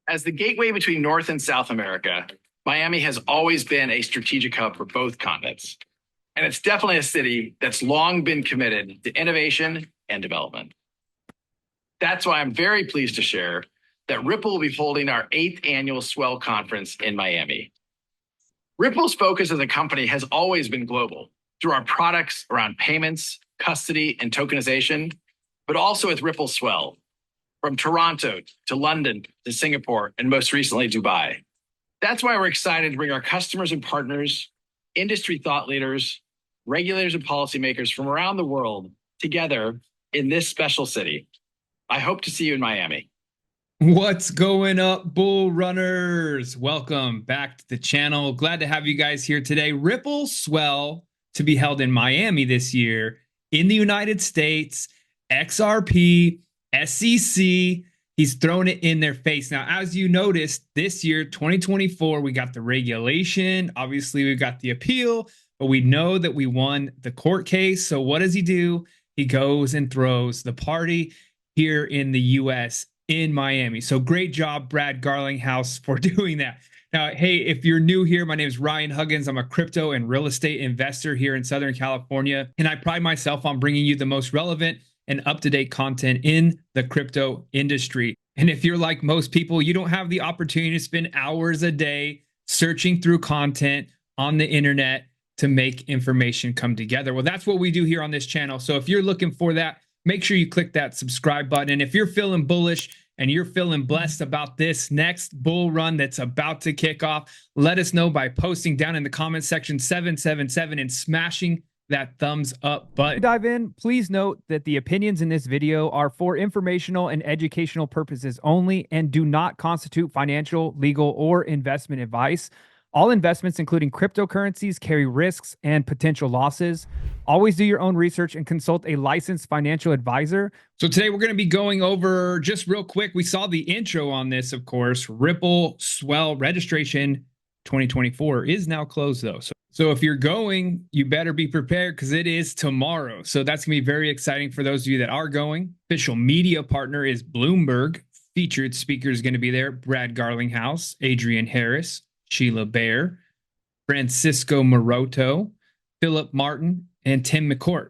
As the gateway between North and South America, Miami has always been a strategic hub for both continents. And it's definitely a city that's long been committed to innovation and development. That's why I'm very pleased to share that Ripple will be holding our 8th annual Swell conference in Miami. Ripple's focus as a company has always been global through our products around payments, custody, and tokenization, but also with Ripple Swell, from Toronto to London to Singapore, and most recently, Dubai. That's why we're excited to bring our customers and partners, industry thought leaders, regulators, and policymakers from around the world together in this special city. I hope to see you in Miami. What's going up, bull runners? Welcome back to the channel. Glad to have you guys here today. Ripple Swell to be held in Miami this year in the United States. XRP, SEC, he's thrown it in their face. Now, as you noticed, this year, 2024, we got the regulation. Obviously, we got the appeal, but we know that we won the court case. So what does he do? He goes and throws the party here in the US in Miami. So great job, Brad Garlinghouse, for doing that. Now, hey, if you're new here, my name is Ryan Huggins. I'm a crypto and real estate investor here in Southern California, and I pride myself on bringing you the most relevant and up-to-date content in the crypto industry. And if you're like most people, you don't have the opportunity to spend hours a day searching through content on the internet to make information come together. Well, that's what we do here on this channel. So if you're looking for that, make sure you click that subscribe button. And if you're feeling bullish and you're feeling blessed about this next bull run that's about to kick off, let us know by posting down in the comment section 777 and smashing that thumbs up button. To dive in, please note that the opinions in this video are for informational and educational purposes only and do not constitute financial, legal, or investment advice. All investments, including cryptocurrencies, carry risks and potential losses. Always do your own research and consult a licensed financial advisor. So today we're going to be going over, just real quick, we saw the intro on this, of course. Ripple Swell registration 2024 is now closed, though. So if you're going, you better be prepared because it is tomorrow. So that's going to be very exciting for those of you that are going. Official media partner is Bloomberg. Featured speaker is going to be there. Brad Garlinghouse, Adrian Harris, Sheila Bair, Francisco Maroto, Philip Martin, and Tim McCourt.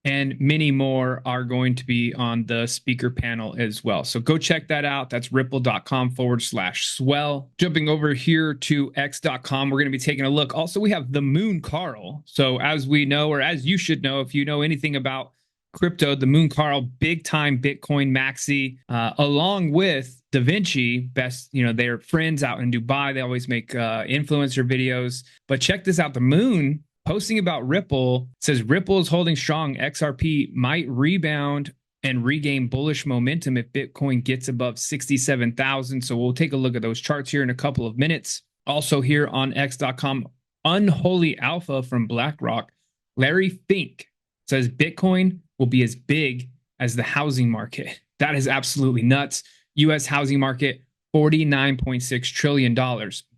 And many more are going to be on the speaker panel as well. So go check that out. That's ripple.com/swell. Jumping over here to x.com, we're going to be taking a look. Also, we have the Moon Carl. So as we know, or as you should know, if you know anything about crypto, the Moon Carl, big time Bitcoin maxi, along with Da Vinci, best, they're friends out in Dubai. They always make influencer videos. But check this out. The Moon posting about Ripple says Ripple is holding strong. XRP might rebound and regain bullish momentum if Bitcoin gets above 67,000. So we'll take a look at those charts here in a couple of minutes. Also here on x.com, Unholy Alpha from BlackRock, Larry Fink says Bitcoin will be as big as the housing market. That is absolutely nuts. US housing market, $49.6 trillion.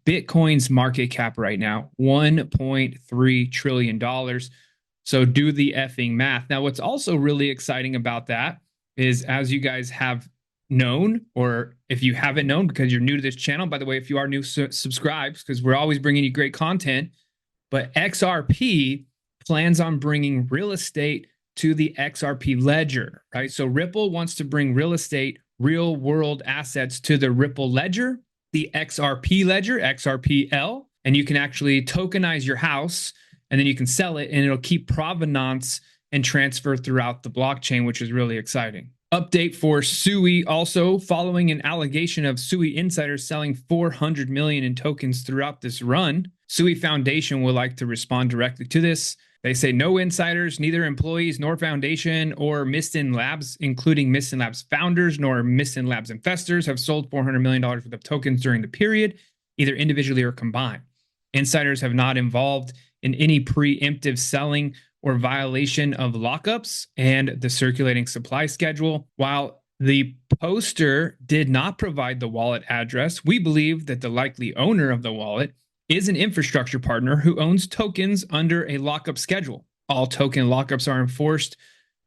Bitcoin's market cap right now, $1.3 trillion. So do the effing math. Now, what's also really exciting about that is, as you guys have known, or if you haven't known because you're new to this channel, by the way, if you are new, subscribe, because we're always bringing you great content. But XRP plans on bringing real estate to the XRP ledger, right? So Ripple wants to bring real estate, real world assets to the Ripple ledger, the XRP ledger, XRPL, and you can actually tokenize your house and then you can sell it and it'll keep provenance and transfer throughout the blockchain, which is really exciting. Update for SUI also, following an allegation of SUI insiders selling 400 million in tokens throughout this run. SUI Foundation would like to respond directly to this. They say no insiders, neither employees nor foundation or Mistin Labs, including Mistin Labs founders nor Mistin Labs investors, have sold $400 million worth of tokens during the period, either individually or combined. Insiders have not involved in any preemptive selling or violation of lockups and the circulating supply schedule. While the poster did not provide the wallet address, we believe that the likely owner of the wallet is an infrastructure partner who owns tokens under a lockup schedule. All token lockups are enforced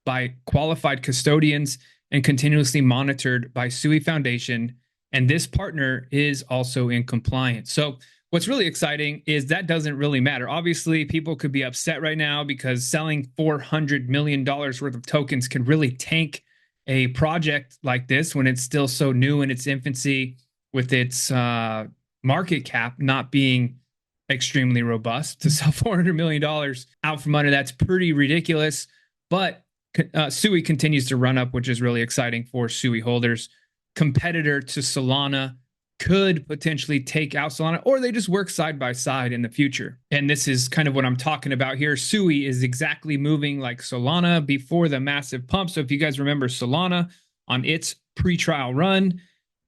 by qualified custodians and continuously monitored by SUI Foundation And this partner is also in compliance. So what's really exciting is that doesn't really matter. Obviously, people could be upset right now because selling $400 million worth of tokens can really tank a project like this when it's still so new in its infancy, with its market cap not being extremely robust. To sell $400 million out from under, that's pretty ridiculous. But SUI continues to run up, which is really exciting for SUI holders. Competitor to Solana could potentially take out Solana, or they just work side by side in the future. And this is kind of what I'm talking about here. SUI is exactly moving like Solana before the massive pump. So if you guys remember Solana on its pre-trial run,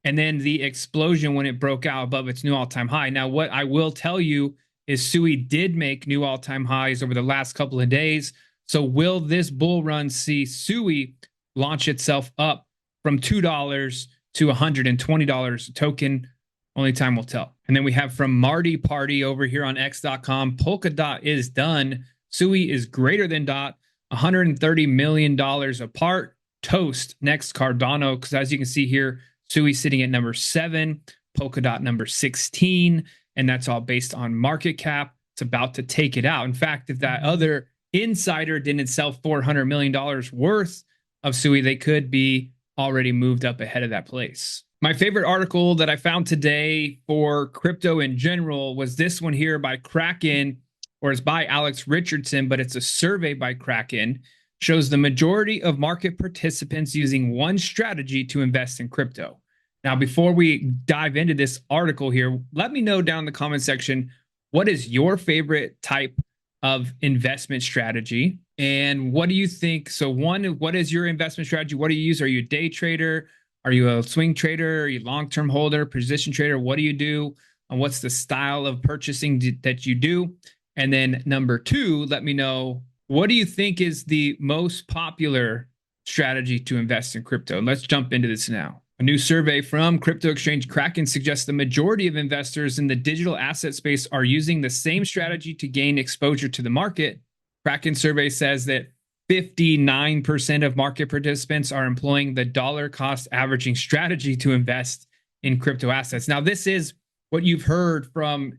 and then the explosion when it broke out above its new all-time high. Now, what I will tell you is SUI did make new all-time highs over the last couple of days. So will this bull run see SUI launch itself up from $2 to $120 a token? Only time will tell. And then we have from Marty Party over here on x.com, Polkadot is done. SUI is greater than DOT, $130 million apart. Toast next Cardano, because as you can see here, SUI sitting at number 7, Polkadot number 16, and that's all based on market cap. It's about to take it out. In fact, if that other insider didn't sell $400 million worth of SUI, they could be already moved up ahead of that place. My favorite article that I found today for crypto in general was this one here by Kraken, or it's by Alex Richardson, but it's a survey by Kraken. Shows the majority of market participants using one strategy to invest in crypto. Now, before we dive into this article here, let me know down in the comment section, what is your favorite type of investment strategy? And what do you think? So one, what is your investment strategy? What do you use? Are you a day trader? Are you a swing trader? Are you a long-term holder, position trader? What do you do? And what's the style of purchasing that you do? And then number 2, let me know, what do you think is the most popular strategy to invest in crypto? And let's jump into this now. A new survey from crypto exchange Kraken suggests the majority of investors in the digital asset space are using the same strategy to gain exposure to the market. Kraken survey says that 59% of market participants are employing the dollar cost averaging strategy to invest in crypto assets. Now, this is what you've heard from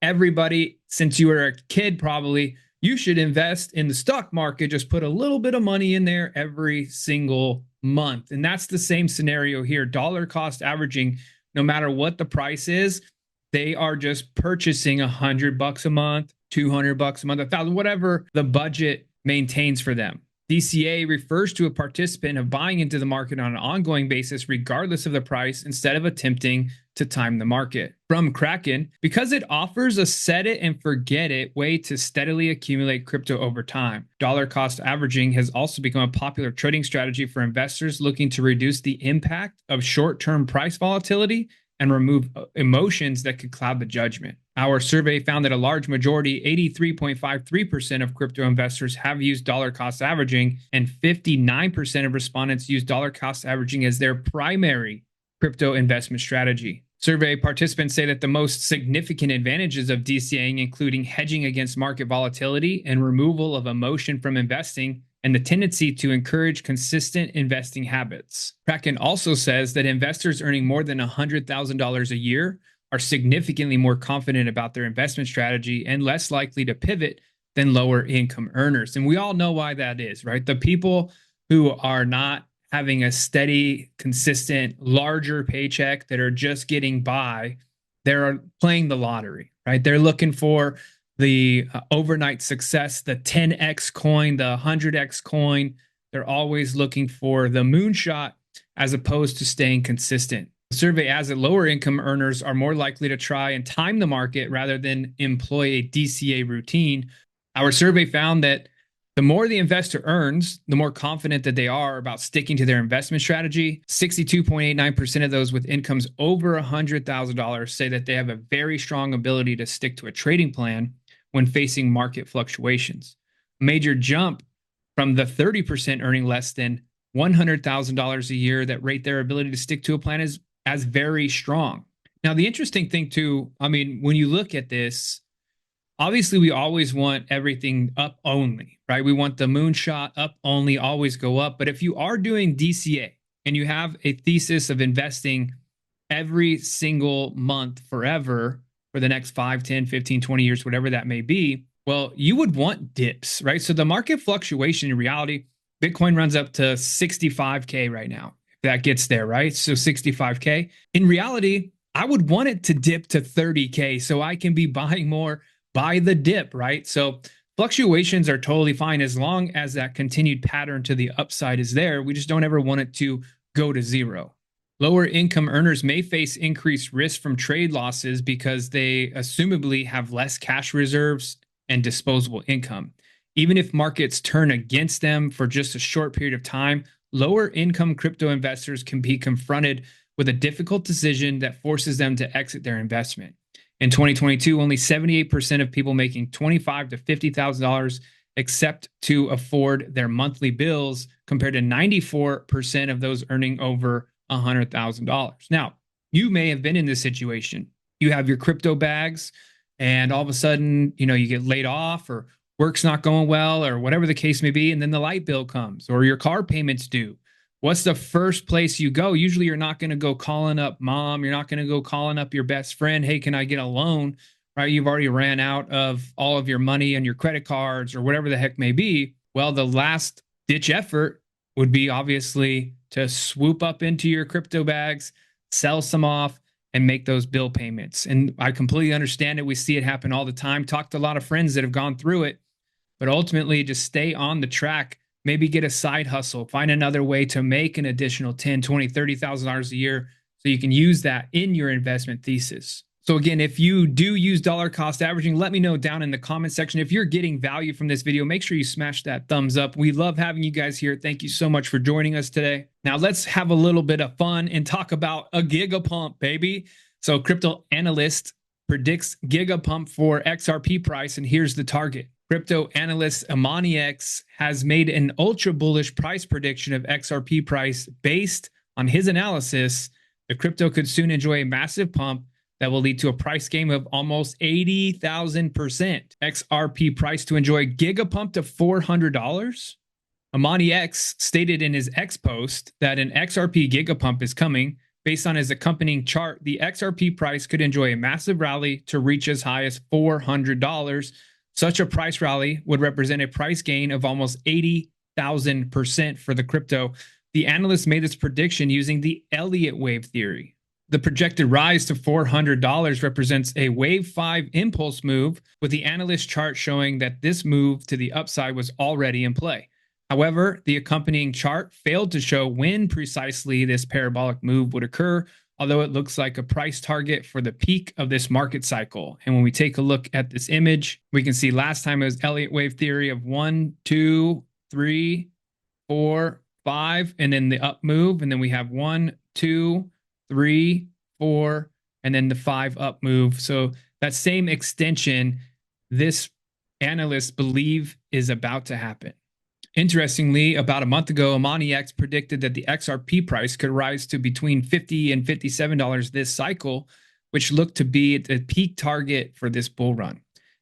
everybody since you were a kid, probably. You should invest in the stock market. Just put a little bit of money in there every single month. And that's the same scenario here. Dollar cost averaging, no matter what the price is, they are just purchasing $100 a month, $200 a month, $1,000, whatever the budget maintains for them. DCA refers to a participant of buying into the market on an ongoing basis, regardless of the price, instead of attempting to time the market. From Kraken, because it offers a set it and forget it way to steadily accumulate crypto over time. Dollar cost averaging has also become a popular trading strategy for investors looking to reduce the impact of short-term price volatility and remove emotions that could cloud the judgment. Our survey found that a large majority, 83.53% of crypto investors have used dollar cost averaging, and 59% of respondents use dollar cost averaging as their primary crypto investment strategy. Survey participants say that the most significant advantages of DCAing, including hedging against market volatility and removal of emotion from investing, and the tendency to encourage consistent investing habits. Kraken also says that investors earning more than $100,000 a year are significantly more confident about their investment strategy and less likely to pivot than lower income earners. And we all know why that is, right? The people who are not having a steady, consistent, larger paycheck that are just getting by, they're playing the lottery, right? They're looking for the overnight success, the 10x coin, the 100x coin. They're always looking for the moonshot as opposed to staying consistent. The survey adds that lower income earners are more likely to try and time the market rather than employ a DCA routine. Our survey found that the more the investor earns, the more confident that they are about sticking to their investment strategy. 62.89% of those with incomes over $100,000 say that they have a very strong ability to stick to a trading plan when facing market fluctuations. A major jump from the 30% earning less than $100,000 a year that rate their ability to stick to a plan is as very strong. Now, the interesting thing too, I mean, when you look at this, obviously we always want everything up only, right? We want the moonshot up only, always go up. But if you are doing DCA and you have a thesis of investing every single month forever for the next 5, 10, 15, 20 years, whatever that may be, well, you would want dips, right? So the market fluctuation in reality, Bitcoin runs up to 65K right now. If that gets there, right? So 65K. In reality, I would want it to dip to 30K so I can be buying more by the dip, right? So fluctuations are totally fine as long as that continued pattern to the upside is there. We just don't ever want it to go to zero. Lower income earners may face increased risk from trade losses because they assumably have less cash reserves and disposable income. Even if markets turn against them for just a short period of time, lower income crypto investors can be confronted with a difficult decision that forces them to exit their investment. In 2022, only 78% of people making $25,000 to $50,000 accept to afford their monthly bills, compared to 94% of those earning over $100,000. Now, you may have been in this situation. You have your crypto bags, and all of a sudden, you get laid off, or work's not going well, or whatever the case may be, and then the light bill comes, or your car payment's due. What's the first place you go? Usually you're not going to go calling up mom. You're not going to go calling up your best friend. Hey, can I get a loan? Right? You've already ran out of all of your money and your credit cards or whatever the heck may be. Well, the last ditch effort would be obviously to swoop up into your crypto bags, sell some off, and make those bill payments. And I completely understand it. We see it happen all the time. Talked to a lot of friends that have gone through it, but ultimately just stay on the track. Maybe get a side hustle, find another way to make an additional $10,000, $20,000, $30,000 a year so you can use that in your investment thesis. So again, if you do use dollar cost averaging, let me know down in the comment section. If you're getting value from this video, make sure you smash that thumbs up. We love having you guys here. Thank you so much for joining us today. Now let's have a little bit of fun and talk about a gigapump, baby. So crypto analyst predicts gigapump for XRP price, and here's the target. Crypto analyst AmaniX has made an ultra bullish price prediction of XRP price based on his analysis. The crypto could soon enjoy a massive pump that will lead to a price gain of almost 80,000%. XRP price to enjoy gigapump to $400. AmaniX stated in his X post that an XRP gigapump is coming. Based on his accompanying chart, the XRP price could enjoy a massive rally to reach as high as $400. Such a price rally would represent a price gain of almost 80,000% for the crypto. The analyst made this prediction using the Elliott wave theory. The projected rise to $400 represents a wave 5 impulse move, with the analyst chart showing that this move to the upside was already in play. However, the accompanying chart failed to show when precisely this parabolic move would occur, although it looks like a price target for the peak of this market cycle. And when we take a look at this image, we can see last time it was Elliott wave theory of 1, 2, 3, 4, 5, and then the up move. And then we have 1, 2, 3, 4, and then the 5 up move. So that same extension, this analysts believe is about to happen. Interestingly, about a month ago, AmaniX predicted that the XRP price could rise to between $50 and $57 this cycle, which looked to be the peak target for this bull run.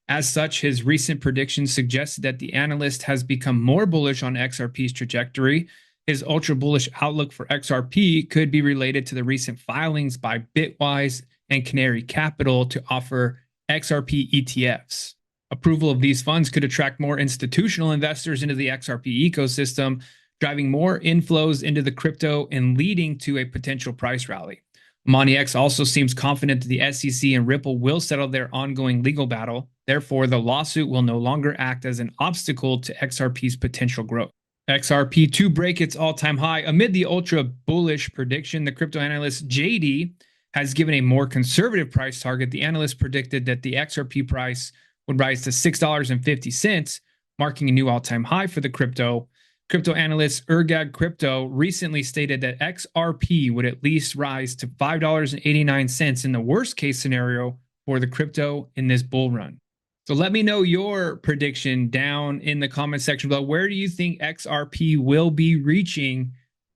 As such, his recent predictions suggested that the analyst has become more bullish on XRP's trajectory. His ultra bullish outlook for XRP could be related to the recent filings by Bitwise and Canary Capital to offer XRP ETFs. Approval of these funds could attract more institutional investors into the XRP ecosystem, driving more inflows into the crypto and leading to a potential price rally. AmaniX also seems confident that the SEC and Ripple will settle their ongoing legal battle. Therefore, the lawsuit will no longer act as an obstacle to XRP's potential growth. XRP to break its all-time high. Amid the ultra bullish prediction, the crypto analyst JD has given a more conservative price target. The analyst predicted that the XRP price would rise to $6.50, marking a new all-time high for the crypto. Crypto analyst Ergag Crypto recently stated that XRP would at least rise to $5.89 in the worst case scenario for the crypto in this bull run. So let me know your prediction down in the comment section below. Where do you think XRP will be reaching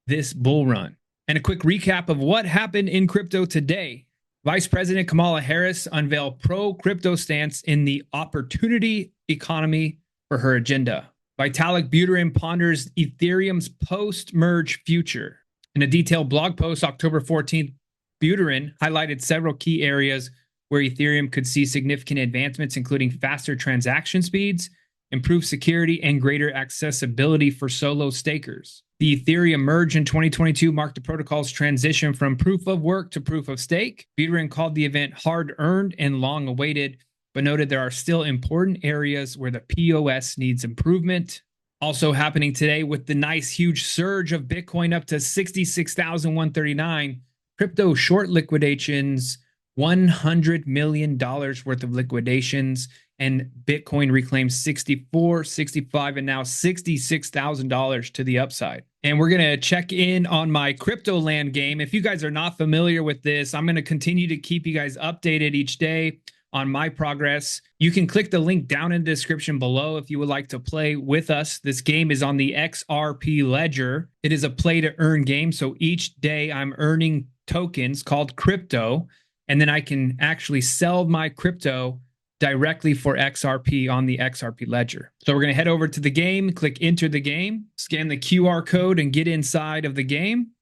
this bull run? And a quick recap of what happened in crypto today. Vice President Kamala Harris unveiled pro-crypto stance in the opportunity economy for her agenda. Vitalik Buterin ponders Ethereum's post-merge future. In a detailed blog post, October 14th, Buterin highlighted several key areas where Ethereum could see significant advancements, including faster transaction speeds, improved security, and greater accessibility for solo stakers. The Ethereum merge in 2022 marked the protocol's transition from proof of work to proof of stake. Buterin called the event hard-earned and long-awaited, but noted there are still important areas where the POS needs improvement. Also happening today with the nice huge surge of Bitcoin up to 66,139, crypto short liquidations, $100 million worth of liquidations, and Bitcoin reclaimed 64, 65, and now $66,000 to the upside. And we're going to check in on my CryptoLand game. If you guys are not familiar with this, I'm going to continue to keep you guys updated each day on my progress. You can click the link down in the description below if you would like to play with us. This game is on the XRP ledger. It is a play to earn game. So each day I'm earning tokens called crypto, and then I can actually sell my crypto directly for XRP on the XRP ledger. So we're going to head over to the game, click enter the game, scan the QR code and get inside of the game.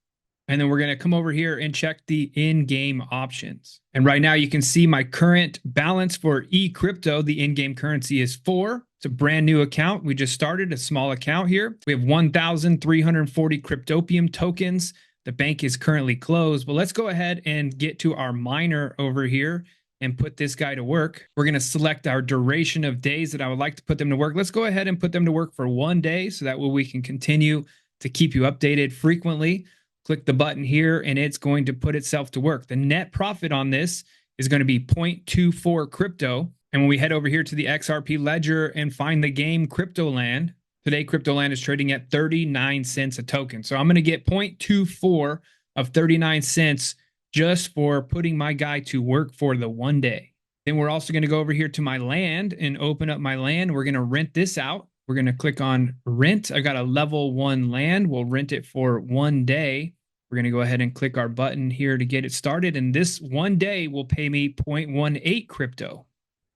And then we're going to come over here and check the in-game options. And right now you can see my current balance for eCrypto. The in-game currency is 4. It's a brand new account. We just started a small account here. We have 1,340 Cryptopium tokens. The bank is currently closed, but let's go ahead and get to our miner over here and put this guy to work. We're going to select our duration of days that I would like to put them to work. Let's go ahead and put them to work for 1 day, so that way we can continue to keep you updated frequently. Click the button here and it's going to put itself to work. The net profit on this is going to be 0.24 crypto. And when we head over here to the XRP ledger and find the game CryptoLand, today CryptoLand is trading at 39 cents a token. So I'm going to get 0.24 of 39 cents just for putting my guy to work for the 1 day. Then we're also going to go over here to my land and open up my land. We're going to rent this out. We're going to click on rent. I got a level 1 land. We'll rent it for 1 day. We're going to go ahead and click our button here to get it started. And this 1 day will pay me 0.18 crypto.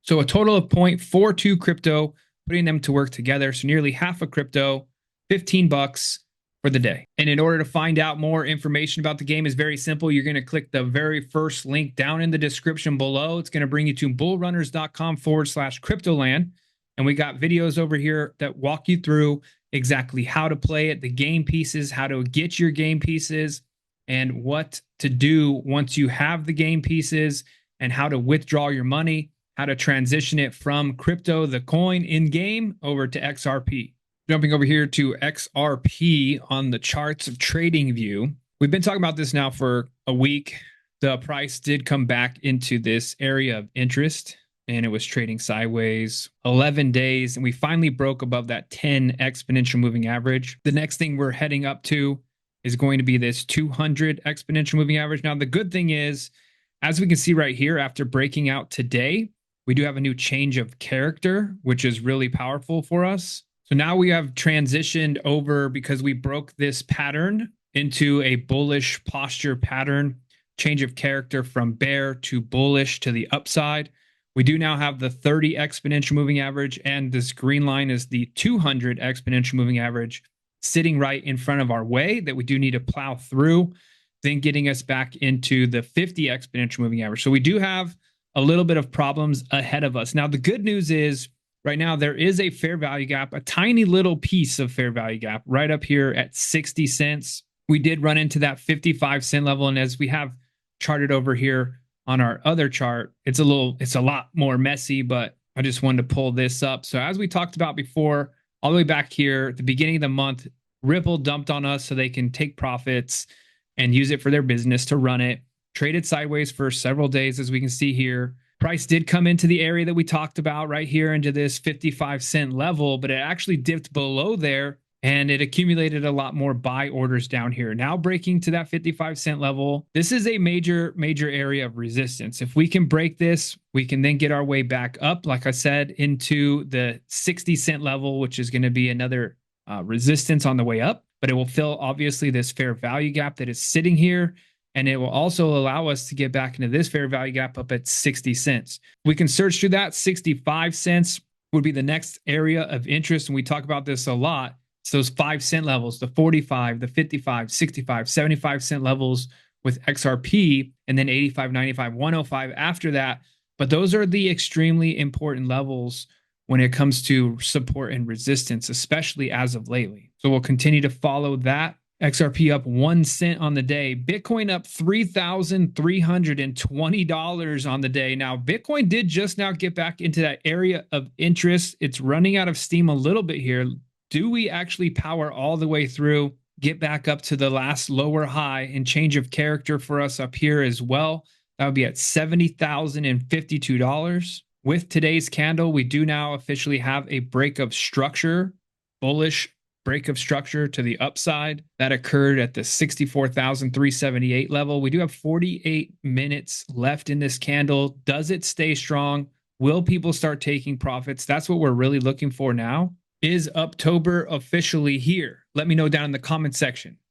So a total of 0.42 crypto, putting them to work together. So nearly half a crypto, 15 bucks for the day. And in order to find out more information about the game is very simple. You're going to click the very first link down in the description below. It's going to bring you to bullrunners.com/CryptoLand. And we got videos over here that walk you through exactly how to play it, the game pieces, how to get your game pieces, and what to do once you have the game pieces, and how to withdraw your money, how to transition it from crypto, the coin in game, over to XRP. Jumping over here to XRP on the charts of trading view. We've been talking about this now for a week. The price did come back into this area of interest, and it was trading sideways 11 days. And we finally broke above that 10 exponential moving average. The next thing we're heading up to is going to be this 200 exponential moving average. Now, the good thing is, as we can see right here, after breaking out today, we do have a new change of character, which is really powerful for us. So now we have transitioned over, because we broke this pattern into a bullish posture pattern, change of character from bear to bullish to the upside. We do now have the 30 exponential moving average, and this green line is the 200 exponential moving average sitting right in front of our way that we do need to plow through, then getting us back into the 50 exponential moving average. So we do have a little bit of problems ahead of us. Now, the good news is right now there is a fair value gap, a tiny little piece of fair value gap right up here at 60 cents. We did run into that 55 cent level. And as we have charted over here on our other chart, it's a lot more messy, but I just wanted to pull this up. So as we talked about before, all the way back here at the beginning of the month, Ripple dumped on us so they can take profits and use it for their business to run it. Traded sideways for several days, as we can see here. Price did come into the area that we talked about right here, into this 55 cent level, but it actually dipped below there and it accumulated a lot more buy orders down here. Now breaking to that 55 cent level. This is a major area of resistance. If we can break this, we can then get our way back up, like I said, into the 60 cent level, which is going to be another resistance on the way up, but it will fill obviously this fair value gap that is sitting here. And it will also allow us to get back into this fair value gap up at 60 cents. We can search through that. 65 cents would be the next area of interest. And we talk about this a lot. It's those 5 cent levels, the 45, the 55, 65, 75 cent levels with XRP, and then 85, 95, 105 after that. But those are the extremely important levels when it comes to support and resistance, especially as of lately. So we'll continue to follow that. XRP up 1 cent on the day. Bitcoin up $3,320 on the day. Now, Bitcoin did just now get back into that area of interest. It's running out of steam a little bit here. Do we actually power all the way through, get back up to the last lower high, and change of character for us up here as well? That would be at $70,052. With today's candle, we do now officially have a break of structure, bullish break of structure to the upside. That occurred at the 64,378 level. We do have 48 minutes left in this candle. Does it stay strong? Will people start taking profits? That's what we're really looking for now. Is Uptober officially here? Let me know down in the comment section.